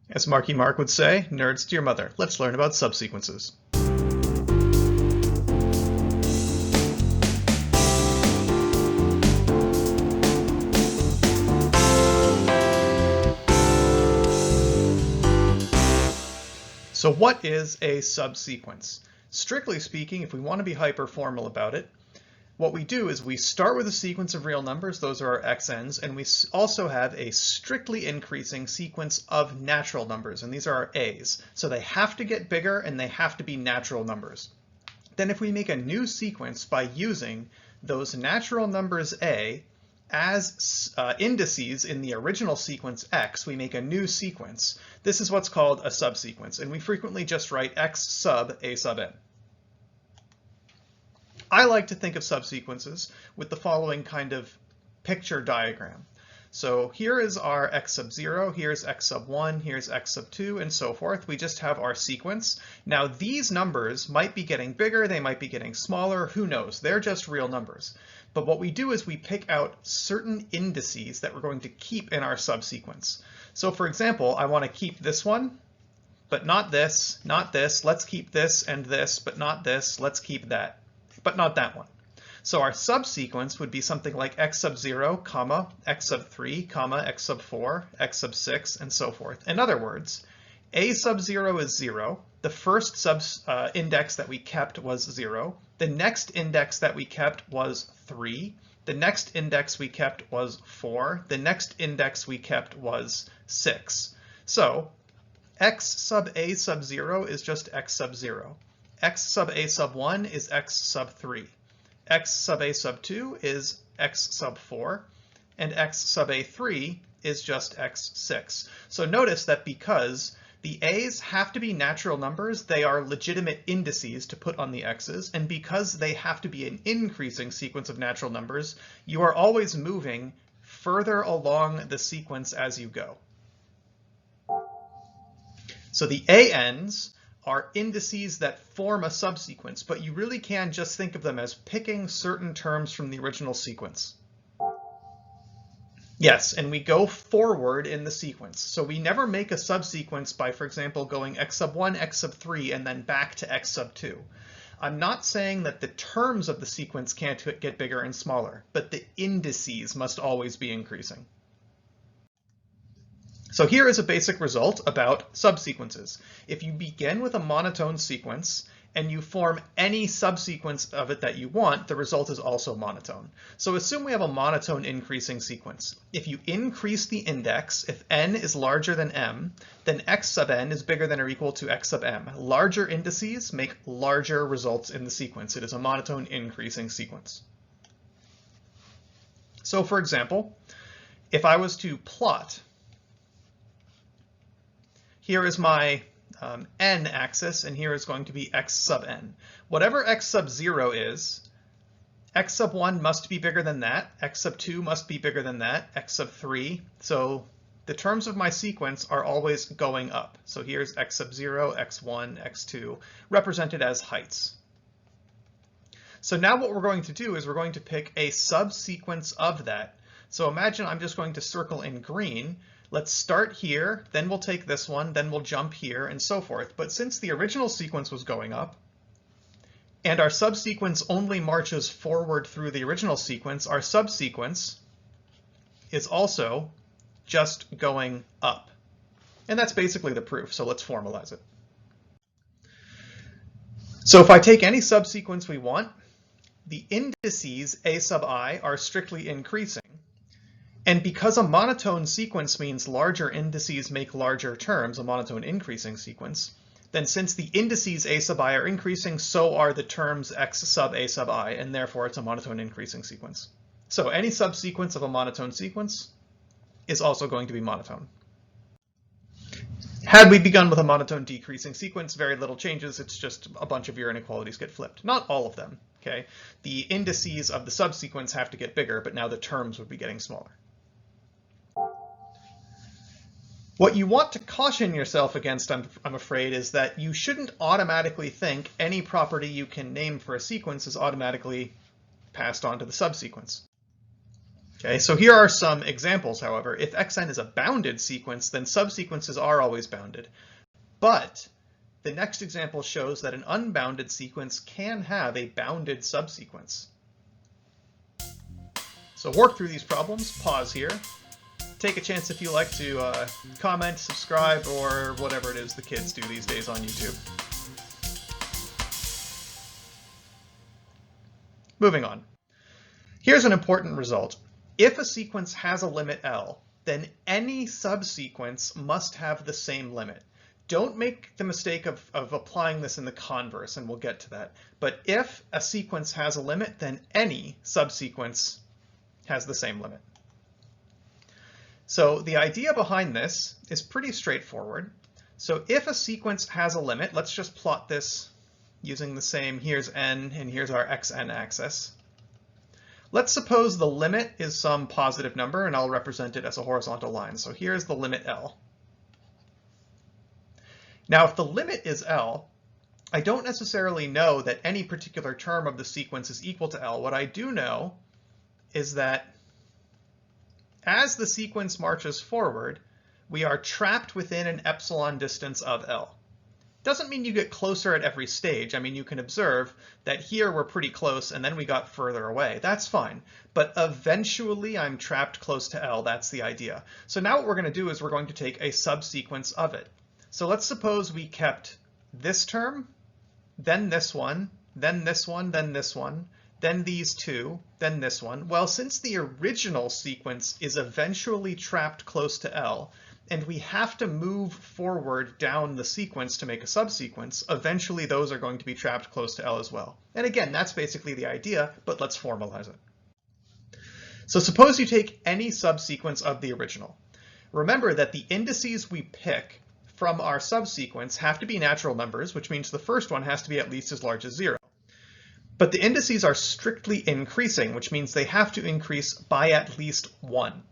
As Marky Mark would say, nerds to your mother. Let's learn about subsequences. So what is a subsequence? Strictly speaking, if we want to be hyper formal about it, what we do is we start with a sequence of real numbers, those are our xn's, and we also have a strictly increasing sequence of natural numbers, and these are our a's. So they have to get bigger and they have to be natural numbers. Then if we make a new sequence by using those natural numbers a as indices in the original sequence x, we make a new sequence. This is what's called a subsequence, and we frequently just write x sub a sub n. I like to think of subsequences with the following kind of picture diagram. So here is our x sub 0, here's x sub 1, here's x sub 2, and so forth. We just have our sequence. Now these numbers might be getting bigger, they might be getting smaller, who knows? They're just real numbers. But what we do is we pick out certain indices that we're going to keep in our subsequence. So for example, I want to keep this one, but not this, not this. Let's keep this and this, but not this. Let's keep that, but not that one. So our subsequence would be something like x sub 0, comma, x sub 3, comma, x sub 4, x sub 6, and so forth. In other words, a sub 0 is 0. The first index that we kept was 0. The next index that we kept was 3. The next index we kept was 4. The next index we kept was 6. So x sub a sub 0 is just x sub 0. X sub a sub 1 is x sub 3. X sub a sub 2 is x sub 4. And x sub a 3 is just x6. So notice that because the a's have to be natural numbers, they are legitimate indices to put on the x's, and because they have to be an increasing sequence of natural numbers, you are always moving further along the sequence as you go. So the ANs are indices that form a subsequence, but you really can just think of them as picking certain terms from the original sequence. Yes, and we go forward in the sequence. So we never make a subsequence by, for example, going x sub 1, x sub 3, and then back to x sub 2. I'm not saying that the terms of the sequence can't get bigger and smaller, but the indices must always be increasing. So here is a basic result about subsequences. If you begin with a monotone sequence and you form any subsequence of it that you want, the result is also monotone. So assume we have a monotone increasing sequence. If you increase the index, if n is larger than m, then x sub n is bigger than or equal to x sub m. Larger indices make larger results in the sequence. It is a monotone increasing sequence. So for example, if I was to plot, here is my n axis, and here is going to be x sub n. Whatever x sub 0 is, x sub 1 must be bigger than that, x sub 2 must be bigger than that, x sub 3. So the terms of my sequence are always going up. So here's x sub 0, x1, x2, represented as heights. So now what we're going to do is we're going to pick a subsequence of that. So imagine I'm just going to circle in green. Let's start here, then we'll take this one, then we'll jump here, and so forth. But since the original sequence was going up, and our subsequence only marches forward through the original sequence, our subsequence is also just going up. And that's basically the proof, so let's formalize it. So if I take any subsequence we want, the indices a sub I are strictly increasing. And because a monotone sequence means larger indices make larger terms, a monotone increasing sequence, then since the indices a sub I are increasing, so are the terms x sub a sub I, and therefore it's a monotone increasing sequence. So any subsequence of a monotone sequence is also going to be monotone. Had we begun with a monotone decreasing sequence, very little changes. It's just a bunch of your inequalities get flipped. Not all of them, okay? The indices of the subsequence have to get bigger, but now the terms would be getting smaller. What you want to caution yourself against, I'm afraid, is that you shouldn't automatically think any property you can name for a sequence is automatically passed on to the subsequence. Okay, so here are some examples, however. If xn is a bounded sequence, then subsequences are always bounded. But the next example shows that an unbounded sequence can have a bounded subsequence. So work through these problems, pause here, take a chance if you like to comment, subscribe, or whatever it is the kids do these days on YouTube. Moving on. Here's an important result. If a sequence has a limit L, then any subsequence must have the same limit. Don't make the mistake of applying this in the converse, and we'll get to that. But if a sequence has a limit, then any subsequence has the same limit. So the idea behind this is pretty straightforward. So if a sequence has a limit, let's just plot this using the same, here's n and here's our xn axis. Let's suppose the limit is some positive number, and I'll represent it as a horizontal line. So here's the limit L. Now, if the limit is L, I don't necessarily know that any particular term of the sequence is equal to L. What I do know is that as the sequence marches forward, we are trapped within an epsilon distance of L. Doesn't mean you get closer at every stage. I mean, you can observe that here we're pretty close and then we got further away. That's fine. But eventually I'm trapped close to L. That's the idea. So now what we're going to do is we're going to take a subsequence of it. So let's suppose we kept this term, then this one, then this one, then this one, then these two, then this one. Well, since the original sequence is eventually trapped close to L, and we have to move forward down the sequence to make a subsequence, eventually those are going to be trapped close to L as well. And again, that's basically the idea, but let's formalize it. So suppose you take any subsequence of the original. Remember that the indices we pick from our subsequence have to be natural numbers, which means the first one has to be at least as large as 0. But the indices are strictly increasing, which means they have to increase by at least 1.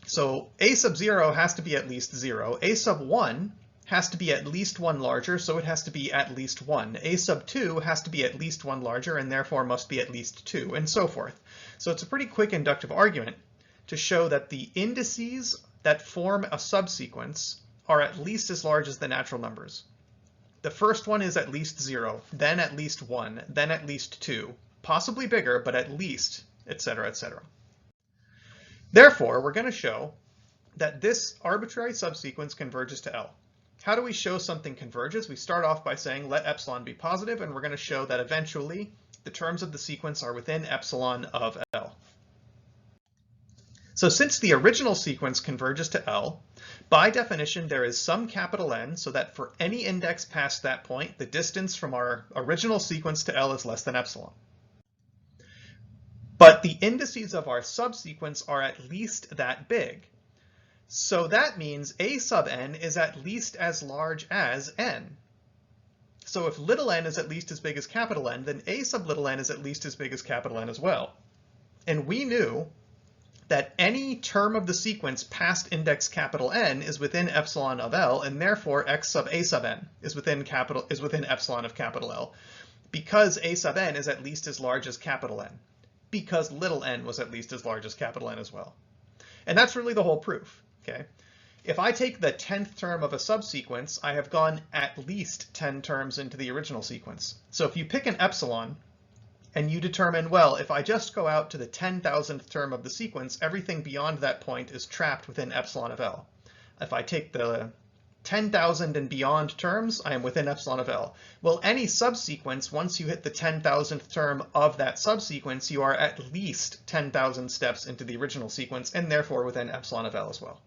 So a sub 0 has to be at least 0. A sub 1 has to be at least 1 larger, so it has to be at least 1. A sub 2 has to be at least 1 larger, and therefore must be at least 2, and so forth. So it's a pretty quick inductive argument to show that the indices that form a subsequence are at least as large as the natural numbers. The first one is at least 0, then at least 1, then at least 2, possibly bigger, but at least, etc., etc. Therefore, we're going to show that this arbitrary subsequence converges to L. How do we show something converges? We start off by saying let epsilon be positive, and we're going to show that eventually the terms of the sequence are within epsilon of L. So since the original sequence converges to L, by definition there is some capital N, so that for any index past that point, the distance from our original sequence to L is less than epsilon. But the indices of our subsequence are at least that big. So that means a sub n is at least as large as n. So if little n is at least as big as capital N, then a sub little n is at least as big as capital N as well. And we knew that any term of the sequence past index capital N is within epsilon of L, and therefore x sub a sub n is within epsilon of capital L, because a sub n is at least as large as capital N, because little n was at least as large as capital N as well. And that's really the whole proof. Okay? If I take the 10th term of a subsequence, I have gone at least 10 terms into the original sequence. So if you pick an epsilon, and you determine, well, if I just go out to the 10,000th term of the sequence, everything beyond that point is trapped within epsilon of L. If I take the 10,000 and beyond terms, I am within epsilon of L. Well, any subsequence, once you hit the 10,000th term of that subsequence, you are at least 10,000 steps into the original sequence, and therefore within epsilon of L as well.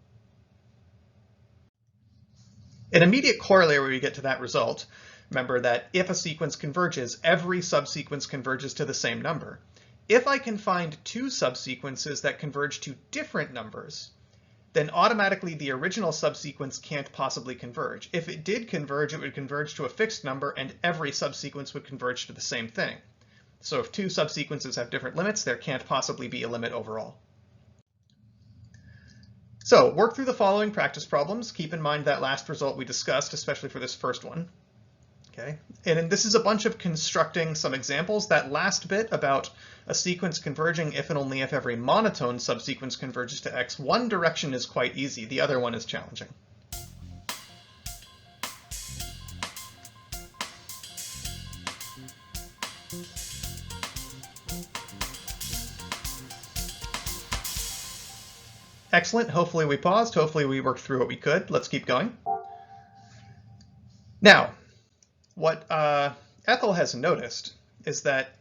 In immediate corollary, we get to that result. Remember that if a sequence converges, every subsequence converges to the same number. If I can find two subsequences that converge to different numbers, then automatically the original subsequence can't possibly converge. If it did converge, it would converge to a fixed number, and every subsequence would converge to the same thing. So if two subsequences have different limits, there can't possibly be a limit overall. So work through the following practice problems. Keep in mind that last result we discussed, especially for this first one. Okay, and this is a bunch of constructing some examples. That last bit about a sequence converging if and only if every monotone subsequence converges to X, one direction is quite easy, the other one is challenging. Excellent, hopefully we paused, hopefully we worked through what we could. Let's keep going. Now, what Ethel has noticed is that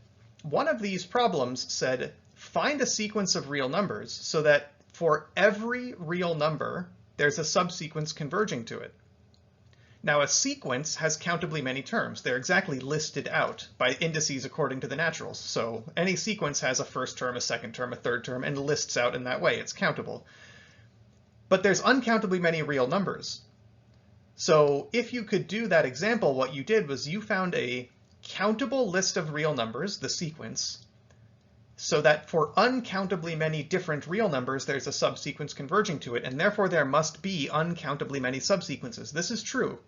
one of these problems said, find a sequence of real numbers so that for every real number, there's a subsequence converging to it. Now, a sequence has countably many terms. They're exactly listed out by indices according to the naturals. So any sequence has a first term, a second term, a third term, and lists out in that way. It's countable. But there's uncountably many real numbers. So if you could do that example, what you did was you found a countable list of real numbers, the sequence, so that for uncountably many different real numbers, there's a subsequence converging to it, and therefore there must be uncountably many subsequences. This is true.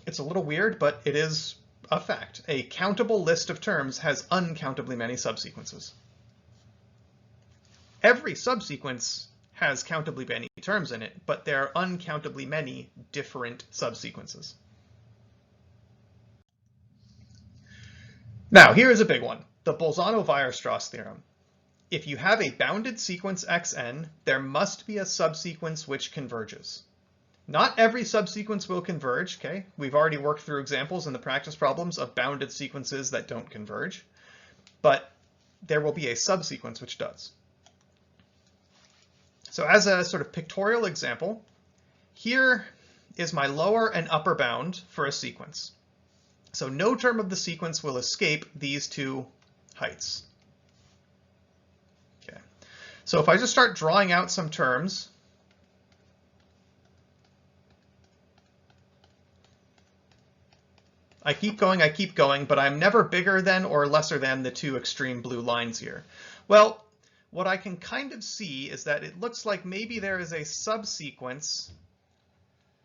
It's a little weird, but it is a fact. A countable list of terms has uncountably many subsequences. Every subsequence has countably many terms in it, but there are uncountably many different subsequences. Now, here is a big one, the Bolzano-Weierstrass theorem. If you have a bounded sequence xn, there must be a subsequence which converges. Not every subsequence will converge, okay? We've already worked through examples in the practice problems of bounded sequences that don't converge, but there will be a subsequence which does. So as a sort of pictorial example, here is my lower and upper bound for a sequence. So no term of the sequence will escape these two heights. Okay. So if I just start drawing out some terms, I keep going, but I'm never bigger than or lesser than the two extreme blue lines here. Well, what I can kind of see is that it looks like maybe there is a subsequence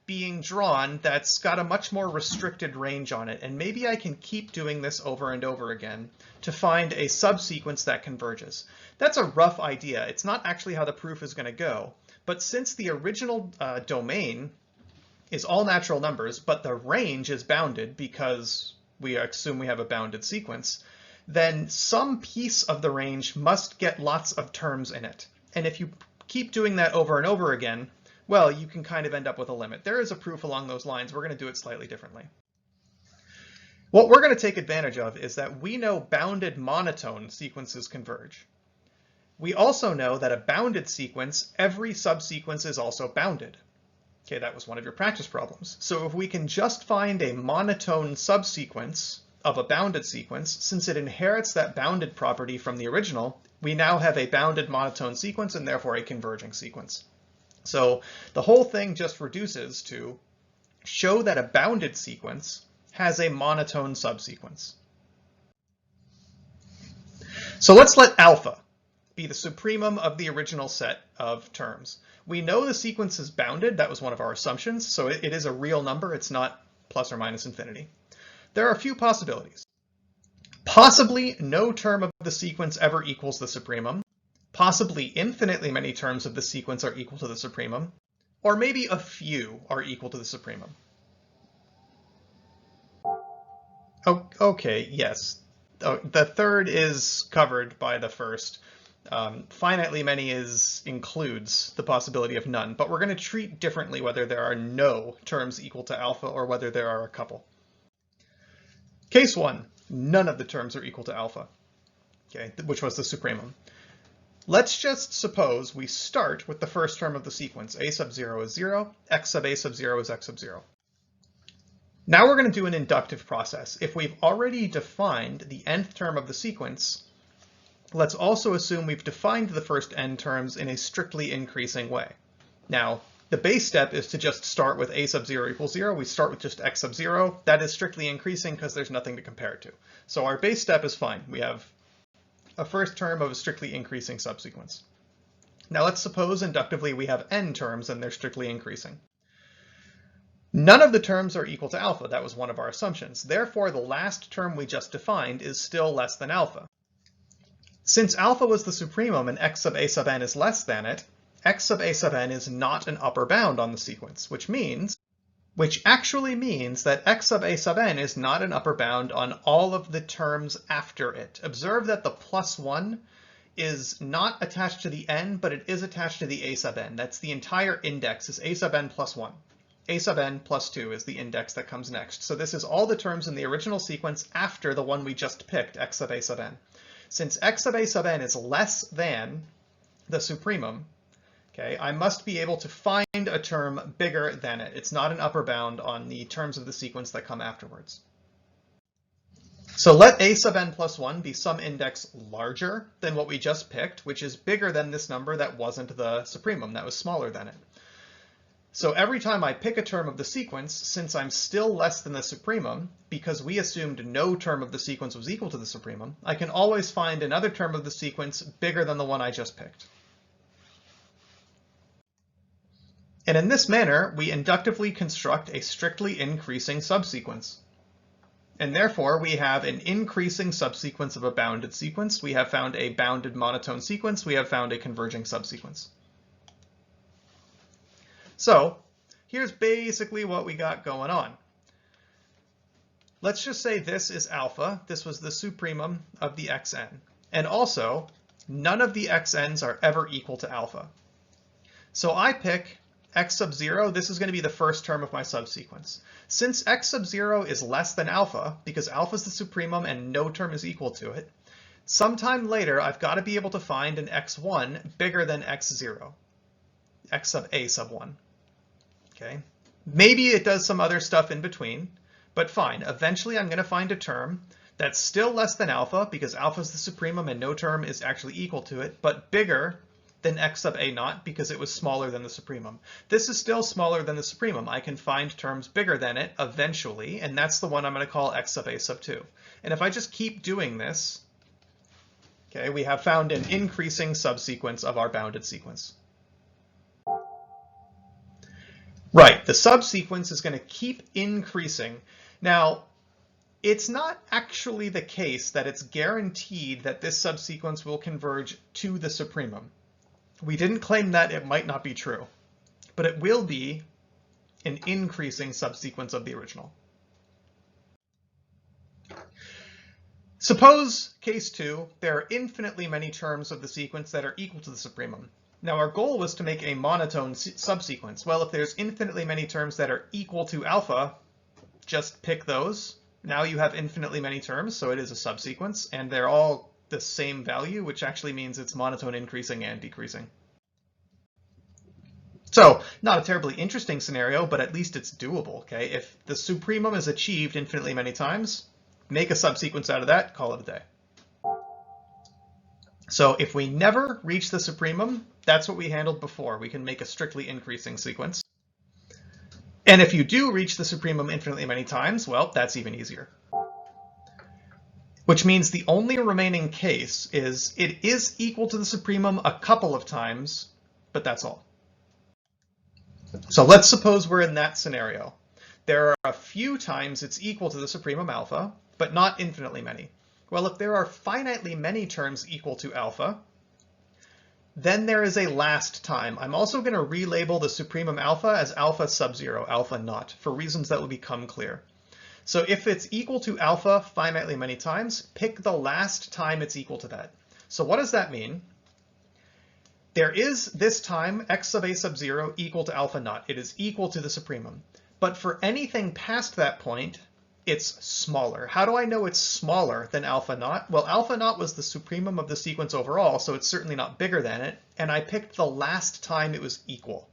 being drawn that's got a much more restricted range on it. And maybe I can keep doing this over and over again to find a subsequence that converges. That's a rough idea. It's not actually how the proof is going to go. But since the original domain is all natural numbers, but the range is bounded because we assume we have a bounded sequence, then some piece of the range must get lots of terms in it. And if you keep doing that over and over again, well, you can kind of end up with a limit. There is a proof along those lines. We're going to do it slightly differently. What we're going to take advantage of is that we know bounded monotone sequences converge. We also know that a bounded sequence, every subsequence is also bounded. Okay, that was one of your practice problems. So if we can just find a monotone subsequence of a bounded sequence, since it inherits that bounded property from the original, we now have a bounded monotone sequence and therefore a converging sequence. So the whole thing just reduces to show that a bounded sequence has a monotone subsequence. So let's let alpha be the supremum of the original set of terms. We know the sequence is bounded. That was one of our assumptions. So it is a real number. It's not plus or minus infinity. There are a few possibilities. Possibly no term of the sequence ever equals the supremum. Possibly infinitely many terms of the sequence are equal to the supremum. Or maybe a few are equal to the supremum. Oh, okay, yes. Oh, the third is covered by the first. Finitely many includes the possibility of none, but we're going to treat differently whether there are no terms equal to alpha or whether there are a couple. Case 1, none of the terms are equal to alpha, okay, which was the supremum. Let's just suppose we start with the first term of the sequence. A sub 0 is 0, x sub a sub 0 is x sub 0. Now we're going to do an inductive process. If we've already defined the nth term of the sequence, let's also assume we've defined the first n terms in a strictly increasing way. Now, the base step is to just start with a sub 0 equals 0. We start with just x sub 0. That is strictly increasing because there's nothing to compare it to. So our base step is fine. We have a first term of a strictly increasing subsequence. Now let's suppose inductively we have n terms and they're strictly increasing. None of the terms are equal to alpha. That was one of our assumptions. Therefore, the last term we just defined is still less than alpha. Since alpha was the supremum and x sub a sub n is less than it, x sub a sub n is not an upper bound on the sequence, which actually means that x sub a sub n is not an upper bound on all of the terms after it. Observe that the plus 1 is not attached to the n, but it is attached to the a sub n. That's the entire index is a sub n plus 1. A sub n plus 2 is the index that comes next. So this is all the terms in the original sequence after the one we just picked, x sub a sub n. Since x sub a sub n is less than the supremum, okay, I must be able to find a term bigger than it. It's not an upper bound on the terms of the sequence that come afterwards. So let a sub n plus 1 be some index larger than what we just picked, which is bigger than this number that wasn't the supremum, that was smaller than it. So every time I pick a term of the sequence, since I'm still less than the supremum, because we assumed no term of the sequence was equal to the supremum, I can always find another term of the sequence bigger than the one I just picked. And in this manner, we inductively construct a strictly increasing subsequence. And therefore, we have an increasing subsequence of a bounded sequence. We have found a bounded monotone sequence. We have found a converging subsequence. So here's basically what we got going on. Let's just say this is alpha. This was the supremum of the xn. And also, none of the xn's are ever equal to alpha. So I pick x sub 0. This is going to be the first term of my subsequence. Since x sub 0 is less than alpha, because alpha is the supremum and no term is equal to it, sometime later I've got to be able to find an x1 bigger than x0, x sub a sub 1. Okay, maybe it does some other stuff in between, but fine. Eventually I'm going to find a term that's still less than alpha, because alpha is the supremum and no term is actually equal to it, but bigger than x sub a naught because it was smaller than the supremum. This is still smaller than the supremum. I can find terms bigger than it eventually, and that's the one I'm going to call x sub a sub 2. And if I just keep doing this, okay, we have found an increasing subsequence of our bounded sequence. Right, the subsequence is going to keep increasing. Now, it's not actually the case that it's guaranteed that this subsequence will converge to the supremum. We didn't claim that. It might not be true, but it will be an increasing subsequence of the original. Suppose, case 2, there are infinitely many terms of the sequence that are equal to the supremum. Now our goal was to make a monotone subsequence. Well, if there's infinitely many terms that are equal to alpha, just pick those. Now you have infinitely many terms, so it is a subsequence, and they're all the same value, which actually means it's monotone increasing and decreasing. So not a terribly interesting scenario, but at least it's doable, okay? If the supremum is achieved infinitely many times, make a subsequence out of that, call it a day. So if we never reach the supremum, that's what we handled before. We can make a strictly increasing sequence. And if you do reach the supremum infinitely many times, well, that's even easier. Which means the only remaining case is it is equal to the supremum a couple of times, but that's all. So let's suppose we're in that scenario. There are a few times it's equal to the supremum alpha, but not infinitely many. Well, if there are finitely many terms equal to alpha, then there is a last time. I'm also going to relabel the supremum alpha as alpha sub 0, alpha naught, for reasons that will become clear. So if it's equal to alpha finitely many times, pick the last time it's equal to that. So what does that mean? There is this time x sub a sub 0 equal to alpha naught. It is equal to the supremum. But for anything past that point, it's smaller. How do I know it's smaller than alpha naught? Well, alpha naught was the supremum of the sequence overall, so it's certainly not bigger than it. And I picked the last time it was equal.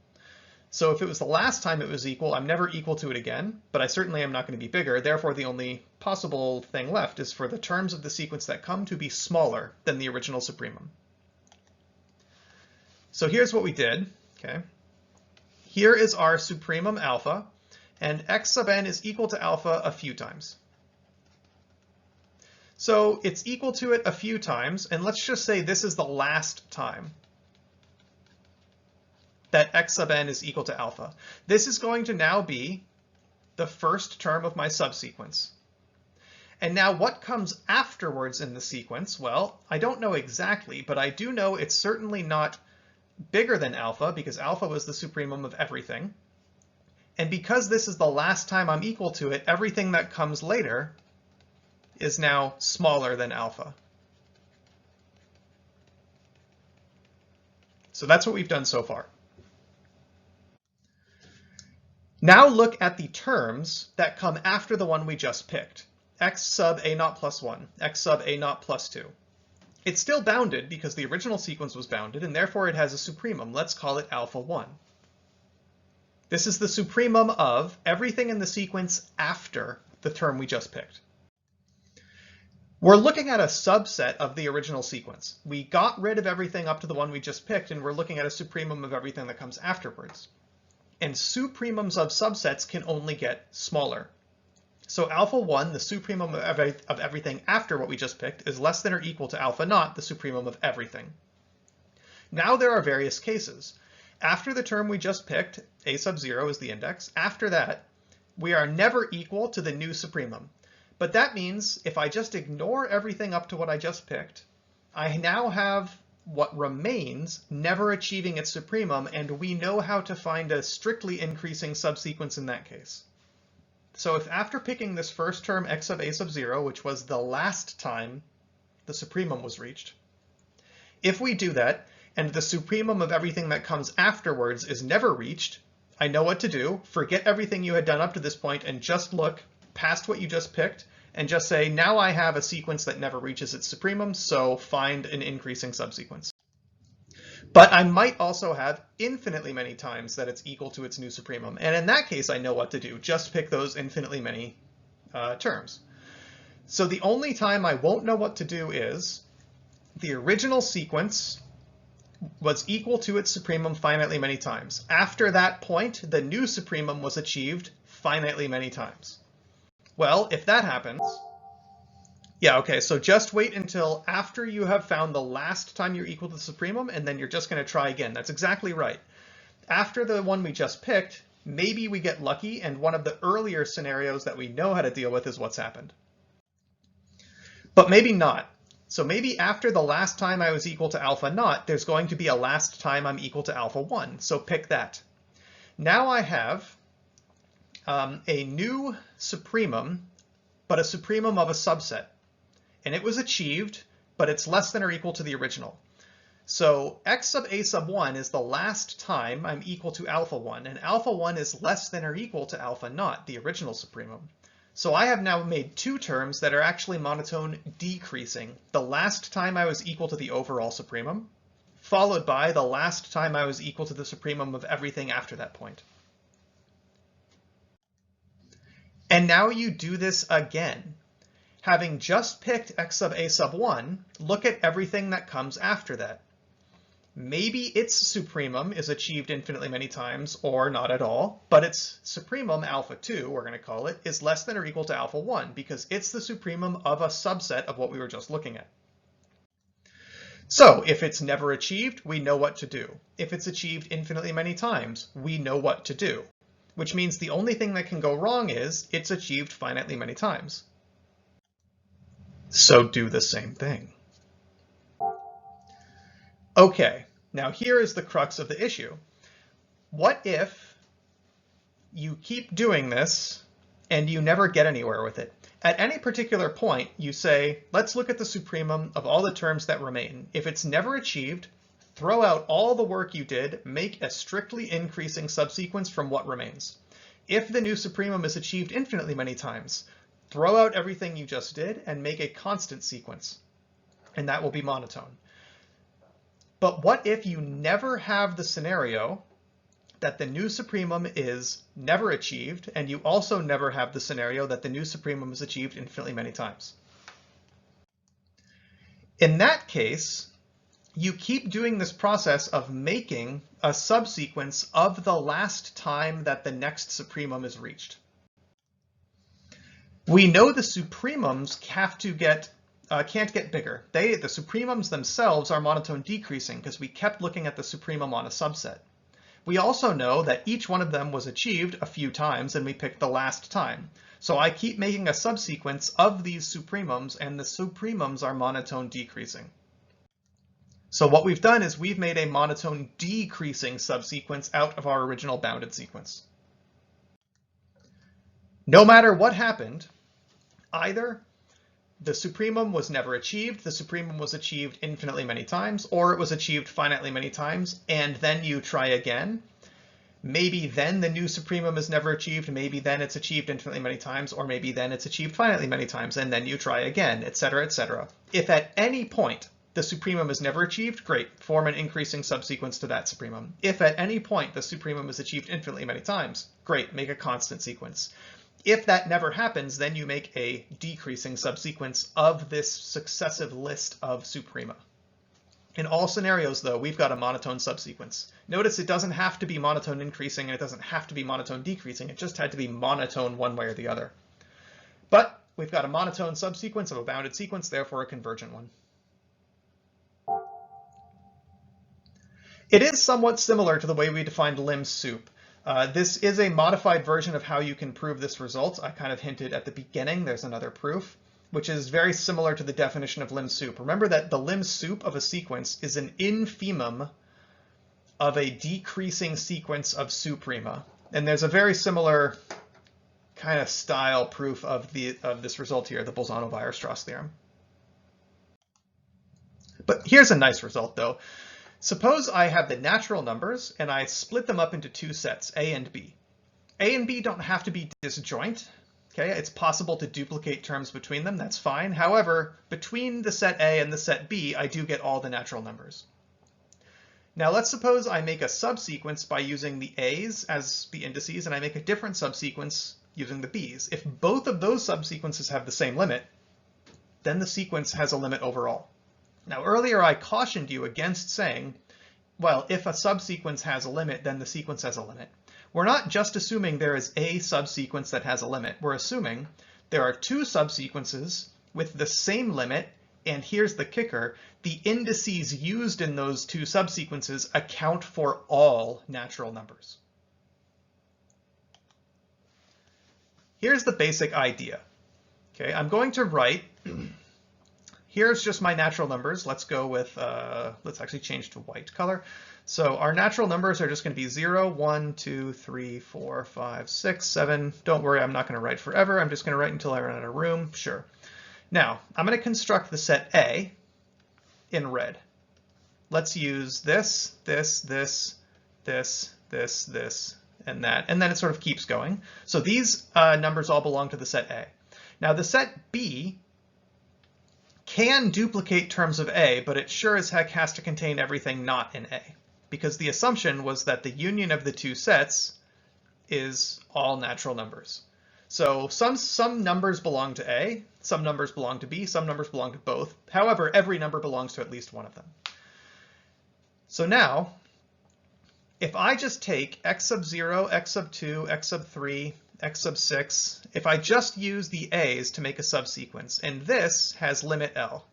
So if it was the last time it was equal, I'm never equal to it again, but I certainly am not going to be bigger. Therefore, the only possible thing left is for the terms of the sequence that come to be smaller than the original supremum. So here's what we did, okay? Here is our supremum alpha, and x sub n is equal to alpha a few times. So it's equal to it a few times, and let's just say this is the last time that x sub n is equal to alpha. This is going to now be the first term of my subsequence. And now what comes afterwards in the sequence? Well, I don't know exactly, but I do know it's certainly not bigger than alpha, because alpha was the supremum of everything. And because this is the last time I'm equal to it, everything that comes later is now smaller than alpha. So that's what we've done so far. Now look at the terms that come after the one we just picked. X sub a naught plus 1, x sub a naught plus 2. It's still bounded because the original sequence was bounded, and therefore it has a supremum. Let's call it alpha 1. This is the supremum of everything in the sequence after the term we just picked. We're looking at a subset of the original sequence. We got rid of everything up to the one we just picked, and we're looking at a supremum of everything that comes afterwards. And supremums of subsets can only get smaller. So alpha 1, the supremum of everything after what we just picked, is less than or equal to alpha naught, the supremum of everything. Now there are various cases. After the term we just picked, a sub 0 is the index. After that, we are never equal to the new supremum. But that means if I just ignore everything up to what I just picked, I now have what remains never achieving its supremum, and we know how to find a strictly increasing subsequence in that case. So if after picking this first term x sub a sub 0, which was the last time the supremum was reached, if we do that, and the supremum of everything that comes afterwards is never reached, I know what to do. Forget everything you had done up to this point and just look past what you just picked and just say, now I have a sequence that never reaches its supremum, so find an increasing subsequence. But I might also have infinitely many times that it's equal to its new supremum. And in that case, I know what to do. Just pick those infinitely many terms. So the only time I won't know what to do is the original sequence was equal to its supremum finitely many times. After that point, the new supremum was achieved finitely many times. Well, if that happens, yeah, okay, so just wait until after you have found the last time you're equal to the supremum, and then you're just going to try again. That's exactly right. After the one we just picked, maybe we get lucky, and one of the earlier scenarios that we know how to deal with is what's happened. But maybe not. So maybe after the last time I was equal to alpha naught, there's going to be a last time I'm equal to alpha 1. So pick that. Now I have a new supremum, but a supremum of a subset. And it was achieved, but it's less than or equal to the original. So x sub a sub 1 is the last time I'm equal to alpha 1, and alpha 1 is less than or equal to alpha naught, the original supremum. So I have now made two terms that are actually monotone decreasing. The last time I was equal to the overall supremum, followed by the last time I was equal to the supremum of everything after that point. And now you do this again. Having just picked x sub a sub 1, look at everything that comes after that. Maybe its supremum is achieved infinitely many times, or not at all, but its supremum, alpha 2, we're going to call it, is less than or equal to alpha 1, because it's the supremum of a subset of what we were just looking at. So if it's never achieved, we know what to do. If it's achieved infinitely many times, we know what to do, which means the only thing that can go wrong is it's achieved finitely many times. So do the same thing. Okay, now here is the crux of the issue. What if you keep doing this and you never get anywhere with it? At any particular point, you say, let's look at the supremum of all the terms that remain. If it's never achieved, throw out all the work you did, make a strictly increasing subsequence from what remains. If the new supremum is achieved infinitely many times, throw out everything you just did and make a constant sequence, and that will be monotone. But what if you never have the scenario that the new supremum is never achieved, and you also never have the scenario that the new supremum is achieved infinitely many times? In that case, you keep doing this process of making a subsequence of the last time that the next supremum is reached. We know the supremums have to can't get bigger. The supremums themselves are monotone decreasing because we kept looking at the supremum on a subset. We also know that each one of them was achieved a few times, and we picked the last time. So I keep making a subsequence of these supremums, and the supremums are monotone decreasing. So what we've done is we've made a monotone decreasing subsequence out of our original bounded sequence. No matter what happened, either the supremum was never achieved, the supremum was achieved infinitely many times, or it was achieved finitely many times, and then you try again. Maybe then the new supremum is never achieved, maybe then it's achieved infinitely many times, or maybe then it's achieved finitely many times, and then you try again, etc., etc. If at any point the supremum is never achieved, great, form an increasing subsequence to that supremum. If at any point the supremum is achieved infinitely many times, great, make a constant sequence. If that never happens, then you make a decreasing subsequence of this successive list of suprema. In all scenarios, though, we've got a monotone subsequence. Notice it doesn't have to be monotone increasing, and it doesn't have to be monotone decreasing. It just had to be monotone one way or the other. But we've got a monotone subsequence of a bounded sequence, therefore a convergent one. It is somewhat similar to the way we defined lim sup. This is a modified version of how you can prove this result. I kind of hinted at the beginning, there's another proof, which is very similar to the definition of lim sup. Remember that the lim sup of a sequence is an infimum of a decreasing sequence of suprema. And there's a very similar kind of style proof of this result here, the Bolzano-Weierstrass theorem. But here's a nice result, though. Suppose I have the natural numbers and I split them up into two sets, A and B. A and B don't have to be disjoint. Okay, it's possible to duplicate terms between them, that's fine. However, between the set A and the set B, I do get all the natural numbers. Now let's suppose I make a subsequence by using the A's as the indices, and I make a different subsequence using the B's. If both of those subsequences have the same limit, then the sequence has a limit overall. Now earlier I cautioned you against saying, well, if a subsequence has a limit, then the sequence has a limit. We're not just assuming there is a subsequence that has a limit. We're assuming there are two subsequences with the same limit, and here's the kicker, the indices used in those two subsequences account for all natural numbers. Here's the basic idea. Okay, I'm going to write here's just my natural numbers. Let's go with, let's actually change to white color. So our natural numbers are just going to be 0, 1, 2, 3, 4, 5, 6, 7. Don't worry, I'm not going to write forever. I'm just going to write until I run out of room. Sure. Now, I'm going to construct the set A in red. Let's use this, this, this, this, this, this, and that. And then it sort of keeps going. So these numbers all belong to the set A. Now the set B can duplicate terms of A, but it sure as heck has to contain everything not in A, because the assumption was that the union of the two sets is all natural numbers. So some numbers belong to A, some numbers belong to B, some numbers belong to both. However, every number belongs to at least one of them. So now, if I just take x sub 0, x sub 2, x sub 3, x sub 6, if I just use the A's to make a subsequence, and this has limit L.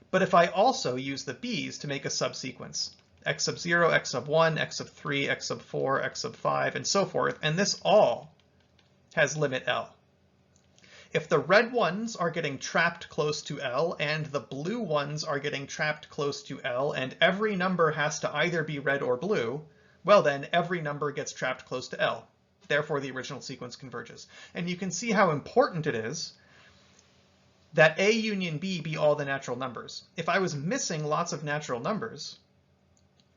But if I also use the B's to make a subsequence, x sub 0, x sub 1, x sub 3, x sub 4, x sub 5, and so forth, and this all has limit L. If the red ones are getting trapped close to L and the blue ones are getting trapped close to L, and every number has to either be red or blue, well then every number gets trapped close to L. Therefore, the original sequence converges. And you can see how important it is that A union B be all the natural numbers. If I was missing lots of natural numbers,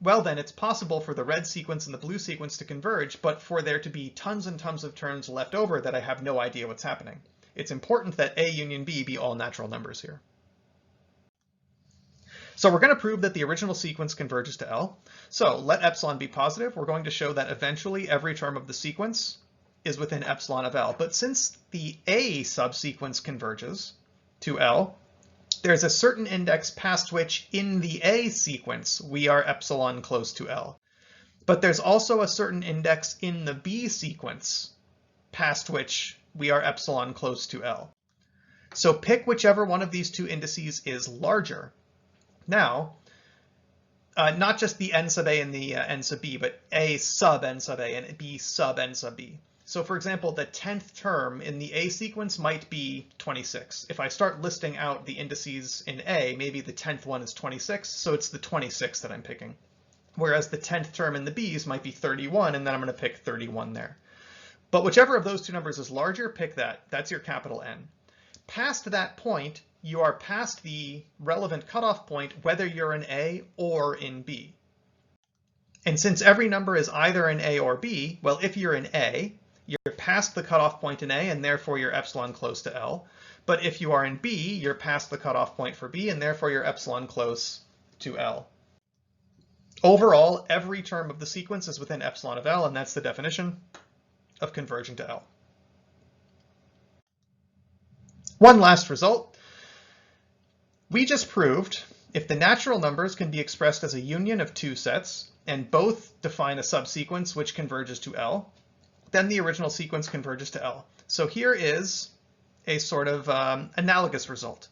well then it's possible for the red sequence and the blue sequence to converge, but for there to be tons and tons of terms left over that I have no idea what's happening. It's important that A union B be all natural numbers here. So we're going to prove that the original sequence converges to L. So let epsilon be positive. We're going to show that eventually every term of the sequence is within epsilon of L. But since the A subsequence converges to L, there's a certain index past which in the A sequence we are epsilon close to L. But there's also a certain index in the B sequence past which we are epsilon close to L. So pick whichever one of these two indices is larger. Now, Not just the n sub a and the n sub b, but a sub n sub a and b sub n sub b. So for example, the 10th term in the A sequence might be 26. If I start listing out the indices in A, maybe the 10th one is 26, so it's the 26 that I'm picking. Whereas the 10th term in the B's might be 31, and then I'm going to pick 31 there. But whichever of those two numbers is larger, pick that. That's your capital N. Past that point, you are past the relevant cutoff point, whether you're in A or in B. And since every number is either in A or B, well, if you're in A, you're past the cutoff point in A, and therefore you're epsilon close to L. But if you are in B, you're past the cutoff point for B, and therefore you're epsilon close to L. Overall, every term of the sequence is within epsilon of L, and that's the definition of converging to L. One last result. We just proved if the natural numbers can be expressed as a union of two sets, and both define a subsequence which converges to L, then the original sequence converges to L. So here is a sort of analogous result.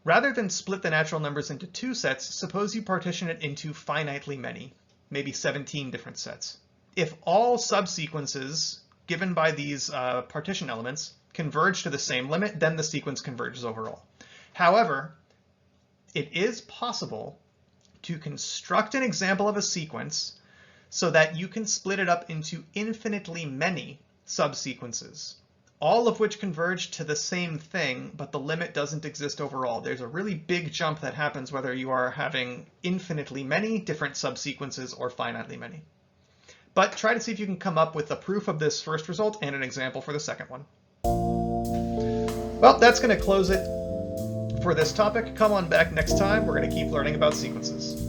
Rather than split the natural numbers into two sets, suppose you partition it into finitely many, maybe 17 different sets. If all subsequences given by these partition elements converge to the same limit, then the sequence converges overall. However, it is possible to construct an example of a sequence so that you can split it up into infinitely many subsequences, all of which converge to the same thing, but the limit doesn't exist overall. There's a really big jump that happens whether you are having infinitely many different subsequences or finitely many. But try to see if you can come up with a proof of this first result and an example for the second one. Well, that's going to close it for this topic. Come on back next time. We're going to keep learning about sequences.